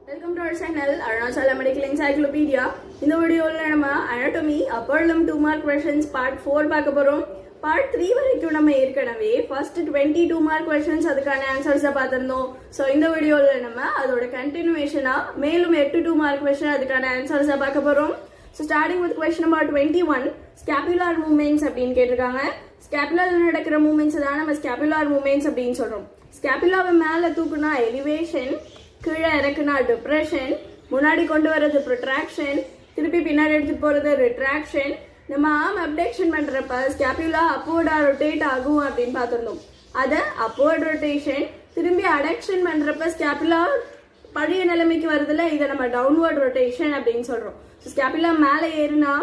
Welcome to our channel Arunachala Medical Encyclopedia. In the video நம்ம anatomy upper limb 2 mark questions part 4 பார்க்க போறோம். part 3 வரைக்கும் நம்ம ஏற்கனவே first 22 mark questions அதுக்கான ஆன்சர்ஸ் பார்த்திருந்தோம். சோ இந்த வீடியோல நம்ம அதோட கண்டினியூவேஷனா மேலும் 8 2 mark question அதுக்கான ஆன்சர்ஸ் பார்க்க போறோம். So starting with question number 21, scapular movements அப்படினு கேட்டிருக்காங்க. ஸ்கேப்புலால நடக்கிற மூவ்மெண்ட்ஸ் தான் நம்ம ஸ்கேப்புலார் மூவ்மெண்ட்ஸ் அப்படினு சொல்றோம். ஸ்கேப்புலாவை மேல தூக்குனா எலிவேஷன், கீழே இறக்குனா டிப்ரெஷன், முன்னாடி கொண்டு வரது ப்ரொட்ராக்ஷன், திருப்பி பின்னாடி எடுத்துட்டு போறது ரிட்ராக்ஷன். நம்ம ஆர்ம் அப்டக்ஷன் பண்றப்ப ஸ்கேப்புலா அப்போர்டா ரொட்டேட் ஆகும் அப்படின்னு பார்த்திருந்தோம். அத அப்போர்ட் ரொட்டேஷன். திரும்பி அடக்ஷன் பண்றப்ப ஸ்கேப்புலா பழைய நிலைமைக்கு வருதுல, இதை நம்ம டவுன்வர்ட் ரொட்டேஷன் அப்படின்னு சொல்றோம். ஸ்கேப்புலா மேல ஏறுனா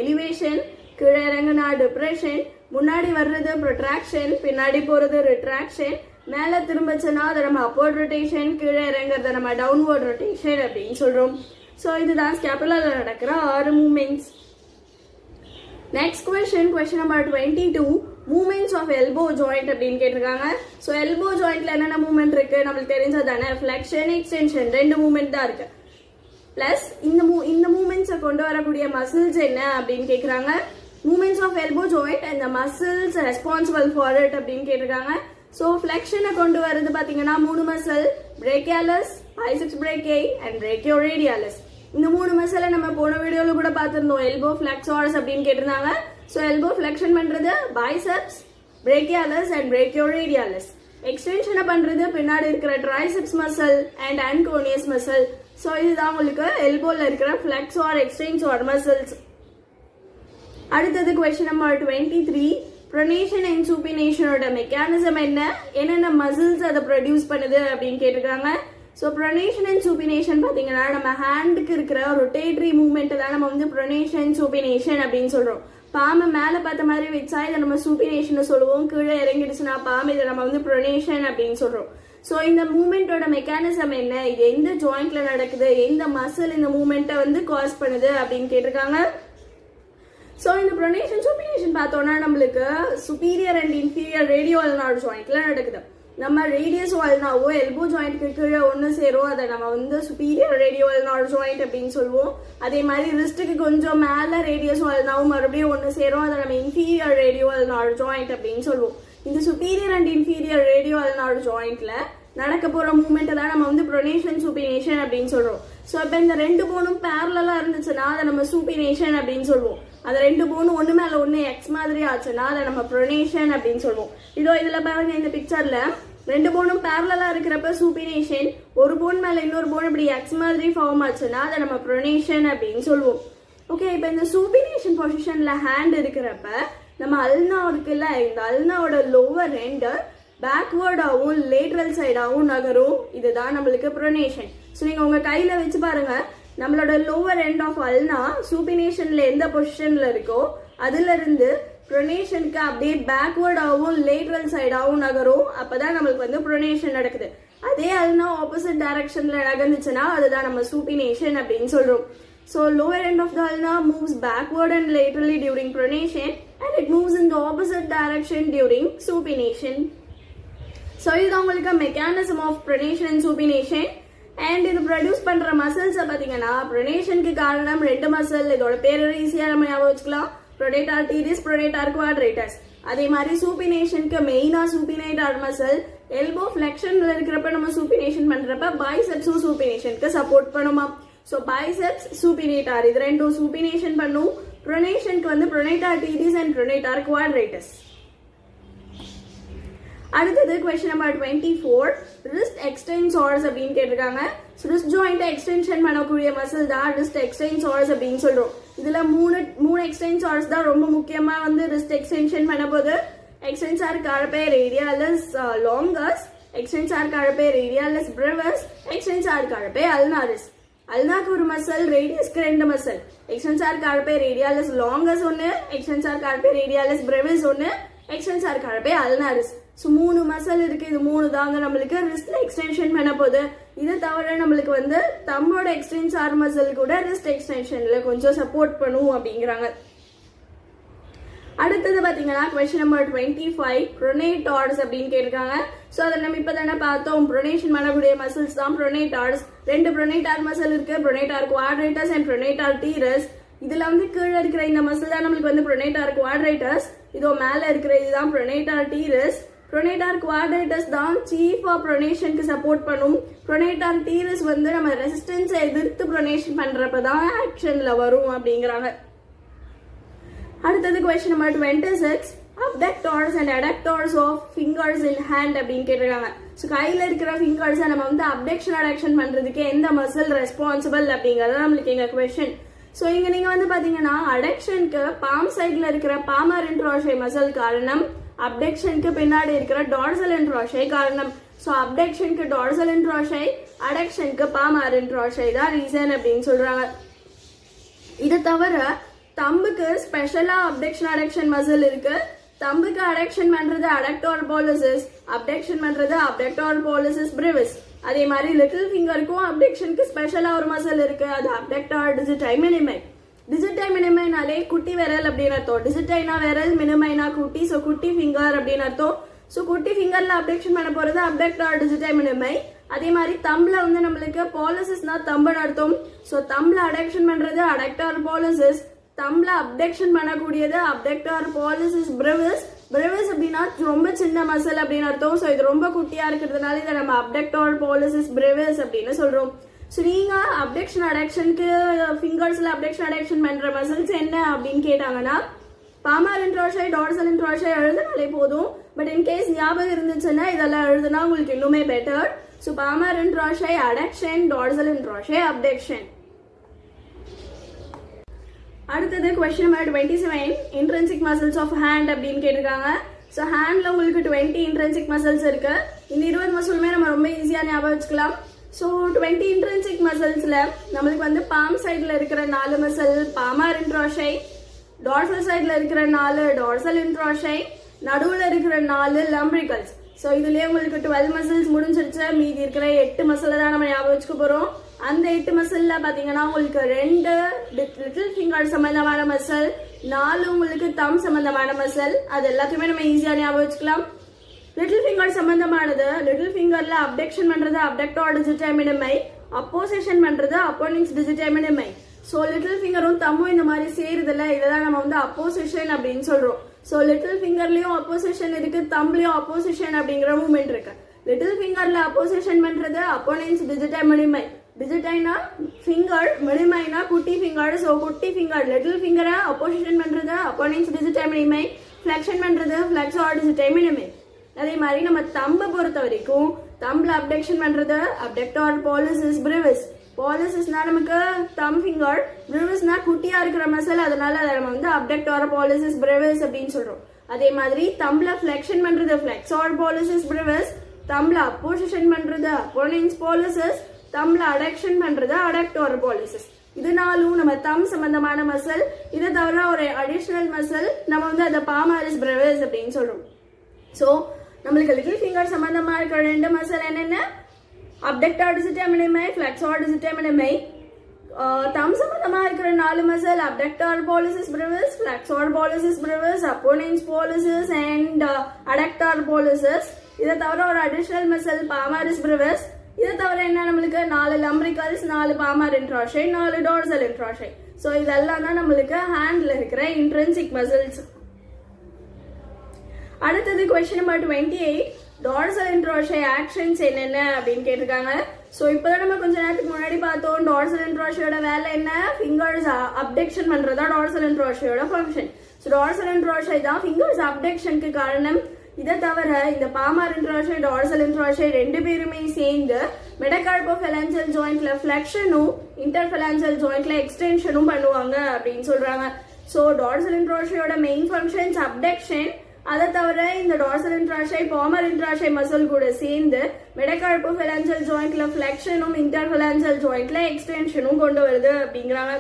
எலிவேஷன், கீழே இறங்குனா டிப்ரெஷன், முன்னாடி வர்றது ப்ரொட்ராக்ஷன், பின்னாடி போறது ரிட்ராக்ஷன், மேல திரும்பச்சுன்னா அதை நம்ம அப்போர்ட் ரொட்டேஷன், கீழே இறங்குறத நம்ம டவுன்வர்ட் ரொட்டேஷன் அப்படின்னு சொல்றோம். ஸோ இதுதான் ஸ்கேப்புலால நடக்கிற 6 movements. Next question number 22, movements of elbow joint அப்படின்னு கேட்டிருக்காங்க. ஸோ எல்போ ஜாயிண்ட்ல என்னென்ன மூவ்மெண்ட் இருக்கு நம்மளுக்கு தெரிஞ்சதானே, ஃபிளெக்ஷன், எக்ஸ்டென்ஷன், 2 மூவ்மெண்ட் தான் இருக்கு. பிளஸ் இந்த மூவ்மெண்ட்ஸை கொண்டு வரக்கூடிய மசில்ஸ் என்ன அப்படின்னு கேட்குறாங்க. Movements of elbow joint and the muscles responsible for it அப்படின்னு கேட்டிருக்காங்க. ஸோ ஃபிளெக்ஷனை கொண்டு வரது பார்த்தீங்கன்னா 3 muscle, brachialis, biceps brachii and brachioradialis. இந்த 3 மசிலை நம்ம போன வீடியோல கூட பார்த்திருந்தோம். எல்போ ஃபிளெக்ஸார்ஸ் அப்படின்னு கேட்டிருந்தாங்க. ஸோ எல்போ ஃபிளெக்ஷன் பண்றது பைசெப்ஸ், பிரேக்கியாலஸ் அண்ட் பிரேக்கியோரேடியாலஸ். எக்ஸ்டென்ஷனை பண்றது பின்னாடி இருக்கிற triceps muscle and anconeus muscle. So இதுதான் உங்களுக்கு எல்போல இருக்கிற ஃபிளெக்ஸார் எக்ஸ்டென்ஷார் மசில்ஸ். அடுத்தது கொஸ்டின் நம்பர் 23, ப்ரொனேஷன் அண்ட் சூப்பினேஷனோட மெக்கானிசம் என்னென்ன மசில்ஸ் அதை ப்ரொடியூஸ் பண்ணுது அப்படின்னு கேட்டிருக்காங்க. ஸோ ப்ரொனேஷன் அண்ட் சூப்பினேஷன் பார்த்தீங்கன்னா நம்ம ஹேண்டுக்கு இருக்கிற ரொட்டேட்டரி மூவ்மெண்ட் தான் நம்ம வந்து ப்ரொனேஷன் சூப்பினேஷன் அப்படின்னு சொல்றோம். பாம்பு மேலே பார்த்த மாதிரி வச்சா இதை நம்ம சூப்பினேஷன் சொல்லுவோம், கீழே இறங்கிடுச்சுன்னா பாம்பு இதை நம்ம வந்து ப்ரொனேஷன் அப்படின்னு சொல்றோம். ஸோ இந்த மூவ்மெண்டோட மெக்கானிசம் என்ன, இது எந்த ஜாயிண்ட்ல நடக்குது, எந்த மசில் இந்த மூவ்மெண்ட்டை வந்து காஸ் பண்ணுது அப்படின்னு கேட்டிருக்காங்க. ஸோ இந்த ப்ரொனேஷன் சூப்பினேஷன் பார்த்தோம்னா நம்மளுக்கு superior and inferior radio ulnar ஜாயிண்ட்ல நடக்குது. நம்ம ரேடியஸ் அல்னாவோ எல்போ ஜாயிண்ட்க்கு கீழே ஒன்று சேரும், அதை நம்ம வந்து சுப்பீரியர் ரேடியோ அல்னார் ஜாயிண்ட் அப்படின்னு சொல்லுவோம். அதே மாதிரி ரிஸ்ட்டுக்கு கொஞ்சம் மேலே ரேடியஸ் அல்னாவும் மறுபடியும் ஒன்று சேரும், அதை நம்ம இன்ஃபீரியர் ரேடியோ அல்னார் ஜாயிண்ட் அப்படின்னு சொல்லுவோம். இந்த superior and inferior radio ulnar ஜாயிண்ட்ல நடக்க போற மூவ்மெண்ட் தான் நம்ம வந்து ப்ரொனேஷன் சூப்பினேஷன் அப்படின்னு சொல்றோம். ஸோ இப்போ இந்த 2 போனும் பேரலா இருந்துச்சுன்னா அதை நம்ம சூப்பினேஷன் அப்படின்னு சொல்லுவோம். அந்த 2 போனும் ஒன்று மேல ஒன்று எக்ஸ் மாதிரி ஆச்சுன்னா அதை நம்ம ப்ரொனேஷன் அப்படின்னு சொல்லுவோம். இதோ இதுல பாருங்க, இந்த பிக்சர்ல 2 போனும் பேரலா இருக்கிறப்ப சூப்பினேஷன், ஒரு போன் மேல இன்னொரு போன் இப்படி எக்ஸ் மாதிரி ஃபார்ம் ஆச்சுன்னா அதை நம்ம ப்ரொனேஷன் அப்படின்னு சொல்லுவோம். ஓகே, இப்போ இந்த சூப்பினேஷன் பொசிஷன்ல ஹேண்ட் இருக்கிறப்ப நம்ம அல்னா இருக்குல்ல, இந்த அல்னாவோட லோவர் எண்ட் பேக்வேர்டாவும் லேட்ரல் சைடாவும் நகரும். இதுதான் நம்மளுக்கு ப்ரொனேஷன். ஸோ நீங்க உங்க கையில வச்சு பாருங்க, நம்மளோட லோவர் எண்ட் ஆஃப் அல்னா சூப்பினேஷன்ல எந்த பொசிஷன்ல இருக்கோ அதுல இருந்து ப்ரொனேஷனுக்கு அப்படியே பேக்வேர்டாவும் லேட்ரல் சைடாவும் நகரும். அப்பதான் நம்மளுக்கு வந்து ப்ரொனேஷன் நடக்குது. அதே அல்னா ஆப்போசிட் டைரக்ஷன்ல நகர்ந்துச்சுன்னா அதுதான் நம்ம சூப்பினேஷன் அப்படின்னு சொல்றோம். So lower end of the ulna moves backward and laterally during pronation and it moves in the opposite direction during supination. So இதுதான் உங்களுக்கு mechanism of pronation and supination. And இது ப்ரொடியூஸ் பண்ற மசில்ஸ் பாத்தீங்கன்னா ப்ரொனேஷனுக்கு காரணம் 2 மசில். இதோட பேர் ஈஸியா நம்ம ஞாபகம் வச்சுக்கலாம், ப்ரொடேட்டார் டீரிஸ், ப்ரொடேட்டார் குவாட்ரேட்டஸ். அதே மாதிரி சூப்பினேஷனுக்கு மெயினா சூப்பினேட்டார் மசில். எல்போ ஃபிளெக்ஷன்ல இருக்கிறப்ப நம்ம சூப்பினேஷன் பண்றப்ப பைசெப்ஸும் சூப்பினேஷனுக்கு சப்போர்ட் பண்ணுமா. ஸோ பைசெப்ஸ் சூப்பினேட்டார் இது 2 சூப்பினேஷன் பண்ணும். ப்ரொனேஷனுக்கு வந்து ப்ரொனேட்டார் டீரிஸ் அண்ட் ப்ரொனேட்டார் குவாட்ரேட்டஸ். அடுத்தது கொஸ்டின் நம்பர் 24, ரிஸ்ட் எக்ஸ்டென்சார்ஸ் அப்படின்னு கேட்டிருக்காங்க. ரிஸ்ட் ஜாயிண்ட் எக்ஸ்டென்ஷன் பண்ணக்கூடிய மசில் தான் ரிஸ்ட் எக்ஸ்டென்சார்ஸ் அப்படின்னு சொல்றோம். இதுல மூணு எக்ஸ்டென்சார்ஸ் தான் ரொம்ப முக்கியமா வந்து ரிஸ்ட் எக்ஸ்டென்ஷன் பண்ண போது. Extensor carpi radialis longus, extensor carpi radialis brevis, extensor carpi ulnaris. அல்னாக்கு ஒரு மசில், ரேடியஸ்க்கு 2 muscle. Extensor carpi radialis longus ஒன்னு, எக்ஸ்டென்சார் கார்பே ரேடியாலஸ் பிரெவிஸ் ஒன்னு, extensor carpi ulnaris. So 3 muscle இருக்கு. இது 3 தாங்க நம்மளுக்கு ரிஸ்ட்ல எக்ஸ்டென்ஷன் பண்ண போது. இதை தவிர நம்மளுக்கு வந்து தம்மோட எக்ஸ்டென்சார் மசில் கூட ரிஸ்ட் எக்ஸ்டென்ஷன்ல கொஞ்சம் சப்போர்ட் பண்ணும் அப்படிங்கிறாங்க. அடுத்தது பாத்தீங்கன்னா கொஸ்டின் நம்பர் 25 ப்ரோனேட்டார்ஸ் அப்படின்னு கேட்டிருக்காங்க. ஸோ அதை நம்ம இப்போ தானே பார்த்தோம். ப்ரோனேஷன் பண்ணக்கூடிய மசில்ஸ் தான் ப்ரோனேட்டார்ஸ். 2 ப்ரோனேட்டார் மசில் இருக்கு, ப்ரோனேட்டார் குவாட்ரேட்டஸ் அண்ட் ப்ரோனேட்டார் டீரஸ். இதுல கீழே இருக்கிற இந்த மசில் தான் நம்மளுக்கு ப்ரோனேட்டார் குவாட்ரேட்டஸ். இதோ மேல இருக்கிற இதுதான் ப்ரோனேட்டார் டீரஸ். ப்ரோனேட்டார் குவாட்ரேட்டஸ் தான் சீஃப் ஆஃப் ப்ரோனேஷனுக்கு சப்போர்ட் பண்ணும். ப்ரோனேட்டார் டீரஸ் நம்ம ரெசிஸ்டன்ஸை எதிர்த்து ப்ரோனேஷன் பண்றப்பதான் ஆக்ஷன்ல வரும் அப்படிங்கிறாங்க. அடுத்தது question number 26 abductors and adductors of fingers in hand அப்படின்னு கேட்டிருக்காங்க. ஸோ கையில இருக்கிற ஃபிங்கர்ஸை நம்ம அப்டக்ஷன் அடக்ஷன் பண்றதுக்கு எந்த மசில் ரெஸ்பான்சிபிள் அப்படிங்கறது நம்மளுக்கு எங்க கொஸ்டின். ஸோ இங்க நீங்க பாத்தீங்கன்னா அடக்ஷனுக்கு பாம் சைட்ல இருக்கிற பாமர் இன்ட்ரோஷை மசில் காரணம், அப்டக்ஷனுக்கு பின்னாடி இருக்கிற டார்சல் இன்ட்ரோஷை காரணம். ஸோ அப்டக்ஷனுக்கு டார்சல் இன்ட்ரோஷை, அடக்ஷனுக்கு பாமர் இன்ட்ரோஷை தான் ரீசன் அப்படின்னு சொல்றாங்க. இதை தவிர தம்புக்கு ஸ்பெஷலா அப்டக்ஷன் அடக்ஷன் மசில் இருக்கு. தம்புக்கு அடக்ஷன் பண்றது அடக்டார் பாலிசிஸ், அப்டக்ஷன் பண்றது அப்டக்டார் பாலிசிஸ் பிரிவிஸ். அதே மாதிரி லிட்டில் ஃபிங்கருக்கும் அப்டக்ஷனுக்கு ஸ்பெஷலா ஒரு மசில் இருக்கு, அது அப்டக்டார் டிஜிட்டை மினிமை. டிஜிட்டை மினிமைனாலே குட்டி விரல் அப்படின்னு அர்த்தம். டிஜிட்டைனா விரல், மினிமைனா குட்டி. ஸோ குட்டி ஃபிங்கர் அப்படின்னு அர்த்தம். ஸோ குட்டி ஃபிங்கர்ல அப்டக்ஷன் பண்ண போறது அப்டக்டார் டிஜிட்டை மினிமை. அதே மாதிரி தம்புல நம்மளுக்கு பாலிசிஸ்னா தம்புன்னு அர்த்தம். ஸோ தம்புல அடக்ஷன் பண்றது அடக்டார் பாலிசிஸ், தம்புல அப்டக்ஷன் பண்ணக்கூடியது அப்டக்டார் பாலிசிஸ் பிரிவிஸ். பிரிவிஸ் அப்படின்னா ரொம்ப சின்ன மசில் அப்படின்னு அர்த்தம். ஸோ இது ரொம்ப குட்டியா இருக்கிறதுனால இதை நம்ம அப்டக்டார் பாலிசிஸ் பிரிவிஸ் அப்படின்னு சொல்றோம். ஸோ நீங்க அப்டக்ஷன் அடக்ஷனுக்கு ஃபிங்கர்ஸ்ல அப்டக்ஷன் அடக்ஷன் பண்ற மசில்ஸ் என்ன அப்படின்னு கேட்டாங்கன்னா பாமர் இன்ட்ரோஷை, டார்சல் இன்ட்ரோஷை எழுதினாலே போதும். பட் இன்கேஸ் ஞாபகம் இருந்துச்சுன்னா இதெல்லாம் எழுதுனா உங்களுக்கு இன்னுமே better. So palmar interossei adduction, dorsal interossei abduction. அடுத்தது question number 27 intrinsic muscles of hand அப்படின்னு கேட்டிருக்காங்க. ஸோ ஹேண்ட்ல உங்களுக்கு 20 இன்ட்ரின்சிக் மசில்ஸ் இருக்கு. இந்த 20 மசிலுமே நம்ம ரொம்ப ஈஸியா ஞாபகம் வச்சுக்கலாம். ஸோ 20 இன்ட்ரின்சிக் மசில்ஸ்ல நம்மளுக்கு பாம் சைட்ல இருக்கிற 4 மசில் பாமர் இன்ட்ரோஷை, டார்சல் சைட்ல இருக்கிற 4 டார்சல் இன்ட்ரோஷை, நடுவுல இருக்கிற 4 லம்பிரிகல்ஸ். ஸோ இதுலயே உங்களுக்கு 12 மசில்ஸ் முடிஞ்சிருச்சு. மீதி இருக்கிற 8 மசில தான் நம்ம ஞாபகம் வச்சுக்க போறோம். அந்த 8 மசில்ல பாத்தீங்கன்னா உங்களுக்கு 2 லிட்டில் ஃபிங்கர் சம்பந்தமான மசில், 4 உங்களுக்கு தம் சம்பந்தமான மசில். அது எல்லாத்தையுமே நம்ம ஈஸியா ஞாபகம் வச்சுக்கலாம். லிட்டில் ஃபிங்கர் சம்பந்தமானது, லிட்டில் ஃபிங்கர்ல அப்டக்ஷன் பண்றது அப்டக்டார் டிஜிட்டை மினிமை, அப்போசிஷன் பண்றது அப்போனிங்ஸ் டிஜிட்டை மினிமை. ஸோ லிட்டில் ஃபிங்கரும் தம்மும் இந்த மாதிரி சேருதுல, இதெல்லாம் நம்ம அப்போசிஷன் அப்படின்னு சொல்றோம். ஸோ லிட்டில் ஃபிங்கர்லயும் அப்போசிஷன் இருக்கு, தம்லயும் அப்போசிஷன் அப்படிங்கிற மூவ்மெண்ட் இருக்கு. லிட்டில் ஃபிங்கர்ல அப்போசிஷன் பண்றது அப்போனிங்ஸ் டிஜிட்டை மினிமை. டிஜிட்டைனா ஃபிங்கர், மினிமைனா குட்டி ஃபிங்கர். ஸோ குட்டி ஃபிங்கர் லிட்டில் ஃபிங்கரை அப்போசிஷன் பண்றது அப்போனிங்ஸ் டிஜிட்டை மினிமை, ஃபிளெக்ஷன் பண்றது ஃபிளெக்ஸார் டிஜிட்டை மினிமை. அதே மாதிரி நம்ம தம்பை பொறுத்த வரைக்கும் தம்ப்ல அப்டக்ஷன் பண்றது அப்டக்டார் பாலிசிஸ் பிரிவிஸ். பாலிசிஸ்னா நமக்கு தம் ஃபிங்கர், பிரிவிஸ்னா குட்டியா இருக்கிற மசில், அதனால நம்ம அப்டக்டார் பாலிசிஸ் பிரிவிஸ் அப்படின்னு சொல்றோம். அதே மாதிரி தம்ப்ல ஃபிளெக்ஷன் பண்றது ஃபிளெக்ஸார் பாலிசிஸ் பிரிவிஸ், தம்ப்ல அப்போசிஷன் பண்றது அப்போனிங்ஸ் பாலிசிஸ், தம்ப்ல அடக்ஷன் பண்றது அடக்டார் பாலிசிஸ். இதனாலும் நம்ம தம் சம்பந்தமான மசில். இதை தவிர ஒரு அடிஷனல் மசில் நம்ம அதை பாமரிஸ் பிரிவிஸ் அப்படின்னு சொல்றோம். ஸோ நம்மளுக்கு லிட்டில் ஃபிங்கர் சம்பந்தமா இருக்கிற 2 மசில் என்னென்ன? அப்டக்டார் டிஜிட்டை மினிமை, ஃபிளெக்ஸார் டிஜிட்டை மினிமை. தம் சம்பந்தமா இருக்கிற 4 muscle abductor pollicis brevis, flexor pollicis brevis, opponens pollicis and adductor pollicis. இதை தவிர ஒரு அடிஷனல் மசில் பாமரிஸ் பிரிவிஸ். இதை தவிர என்ன நம்மளுக்கு 4 லம்பிரிகல்ஸ், 4 பாமர் இன்ட்ராஷை, 4 டார்சல் இன்ட்ராஷை. ஸோ இதெல்லாம் தான் நம்மளுக்கு ஹேண்ட்ல இருக்கிற இன்ட்ரின்சிக் மசில்ஸ். அடுத்தது கொஸ்டின் நம்பர் 28 டார்சல் இன்ட்ரோஷை ஆக்ஷன்ஸ் என்னென்ன அப்படின்னு கேட்டிருக்காங்க. ஸோ இப்போதான் நம்ம கொஞ்ச நேரத்துக்கு முன்னாடி பார்த்தோம் டார்சல் இன்ட்ரோஷையோட வேலை என்ன, ஃபிங்கர்ஸ் அப்டக்ஷன் பண்றதா டார்சல் இன்ட்ரோஷையோட ஃபங்க்ஷன். ஸோ டார்சல் இன்ட்ரோஷை தான் ஃபிங்கர்ஸ் அப்டக்ஷனுக்கு காரணம். இதை தவிர இந்த பாமர் இன்ட்ரோஷை, டார்சல் இன்ட்ரோஷை 2 பேருமே சேர்ந்து மெடகார்போஃபெலான்ஜியல் ஜாயிண்ட்ல ஃபிளெக்ஷனும் இன்டர்ஃபெலான்ஜியல் ஜாயிண்ட்ல எக்ஸ்டென்ஷனும் பண்ணுவாங்க அப்படின்னு சொல்றாங்க. ஸோ டார்சல் இன்ட்ரோஷையோட மெயின் ஃபங்க்ஷன்ஸ் அப்டக்ஷன். அதை தவிர இந்த dorsal interossei palmar interossei muscle கூட சேர்ந்து மெடகார்போஃபெலான்ஜியல் ஜாயிண்ட்ல ஃபிளெக்ஷனும் இன்டர்ஃபெலான்ஜியல் ஜாயிண்ட்ல எக்ஸ்டென்ஷனும் கொண்டு வருது அப்படிங்கிறாங்க.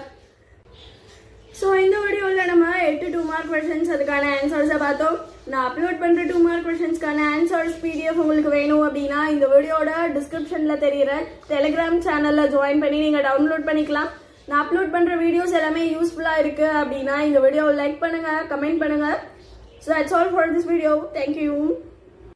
ஸோ இந்த வீடியோவில் நம்ம 8 2 மார்க் கொஸ்டின்ஸ் அதுக்கான ஆன்சர்ஸை பார்த்தோம். நான் அப்லோட் பண்ற 2 மார்க் கொஸ்டின்ஸ்க்கான ஆன்சர்ஸ் PDF உங்களுக்கு வேணும் அப்படின்னா இந்த வீடியோட டிஸ்கிரிப்ஷன்ல தெரியுற டெலிகிராம் சேனல்ல ஜாயின் பண்ணி நீங்க டவுன்லோட் பண்ணிக்கலாம். நான் அப்லோட் பண்ணுற வீடியோஸ் எல்லாமே யூஸ்ஃபுல்லாக இருக்குது அப்படின்னா இந்த வீடியோவை லைக் பண்ணுங்கள், கமெண்ட் பண்ணுங்கள். So that's all for this video. Thank you.